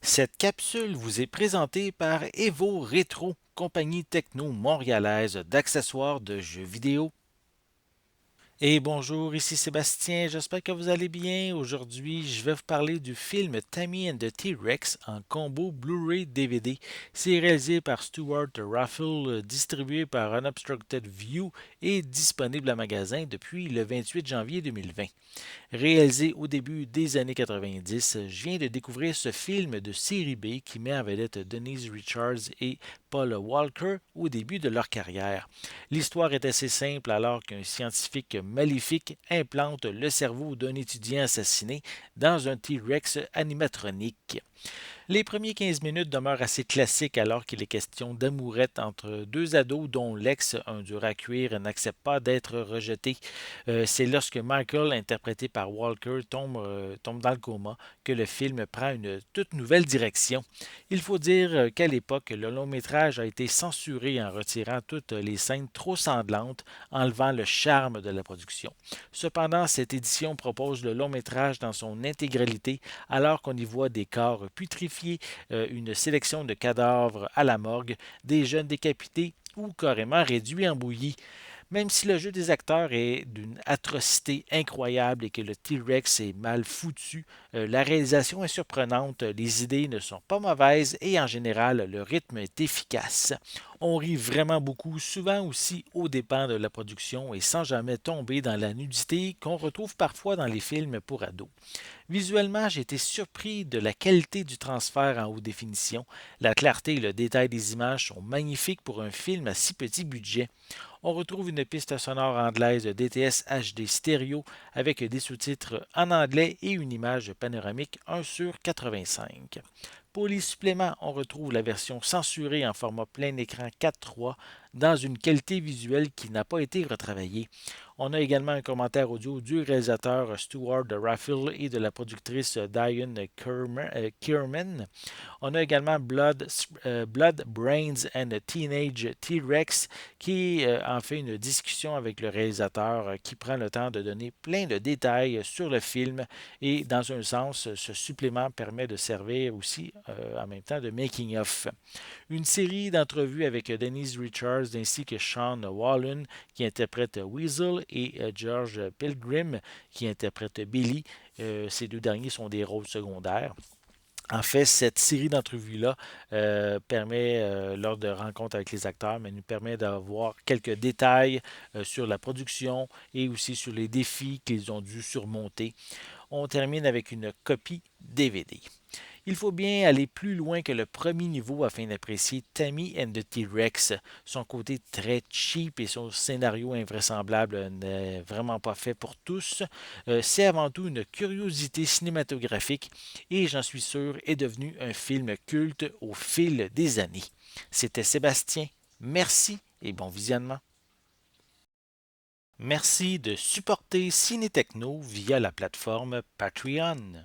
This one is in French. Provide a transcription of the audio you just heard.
Cette capsule vous est présentée par Evo Rétro, compagnie techno montréalaise d'accessoires de jeux vidéo. Et bonjour, ici Sébastien, j'espère que vous allez bien. Aujourd'hui, je vais vous parler du film Tammy and the T-Rex en combo Blu-ray DVD. C'est réalisé par Stuart Raffle, distribué par Unobstructed View et disponible en magasin depuis le 28 janvier 2020. Réalisé au début des années 90, je viens de découvrir ce film de série B qui met en vedette Denise Richards et Paul Walker au début de leur carrière. L'histoire est assez simple alors qu'un scientifique maléfique implante le cerveau d'un étudiant assassiné dans un T-Rex animatronique. Les premiers 15 minutes demeurent assez classiques alors qu'il est question d'amourette entre deux ados dont l'ex, un dur à cuire, n'accepte pas d'être rejeté. C'est lorsque Michael, interprété par Walker, tombe dans le coma que le film prend une toute nouvelle direction. Il faut dire qu'à l'époque, le long métrage a été censuré en retirant toutes les scènes trop sanglantes, enlevant le charme de la production. Cependant, cette édition propose le long métrage dans son intégralité alors qu'on y voit des corps putrifiés, une sélection de cadavres à la morgue, des jeunes décapités ou carrément réduits en bouillie. Même si le jeu des acteurs est d'une atrocité incroyable et que le T-Rex est mal foutu, la réalisation est surprenante, les idées ne sont pas mauvaises et en général le rythme est efficace. On rit vraiment beaucoup, souvent aussi aux dépens de la production et sans jamais tomber dans la nudité qu'on retrouve parfois dans les films pour ados. Visuellement, j'ai été surpris de la qualité du transfert en haute définition. La clarté et le détail des images sont magnifiques pour un film à si petit budget. On retrouve une piste sonore anglaise DTS HD stéréo avec des sous-titres en anglais et une image panoramique 1 sur 85. Pour les suppléments, on retrouve la version censurée en format plein écran 4.3 dans une qualité visuelle qui n'a pas été retravaillée. On a également un commentaire audio du réalisateur Stuart Raffle et de la productrice Diane Kierman. On a également Blood, Brains and a Teenage T-Rex qui en fait une discussion avec le réalisateur qui prend le temps de donner plein de détails sur le film et dans un sens, ce supplément permet de servir aussi en même temps de making-of. Une série d'entrevues avec Denise Richards ainsi que Sean Wallen qui interprète Weasel et George Pilgrim qui interprète Billy. Ces deux derniers sont des rôles secondaires. En fait, cette série d'entrevues-là permet, lors de rencontres avec les acteurs, mais nous permet d'avoir quelques détails sur la production et aussi sur les défis qu'ils ont dû surmonter. On termine avec une copie DVD. Il faut bien aller plus loin que le premier niveau afin d'apprécier Tammy and the T-Rex. Son côté très cheap et son scénario invraisemblable n'est vraiment pas fait pour tous. C'est avant tout une curiosité cinématographique et j'en suis sûr est devenu un film culte au fil des années. C'était Sébastien. Merci et bon visionnement. Merci de supporter Ciné Techno via la plateforme Patreon.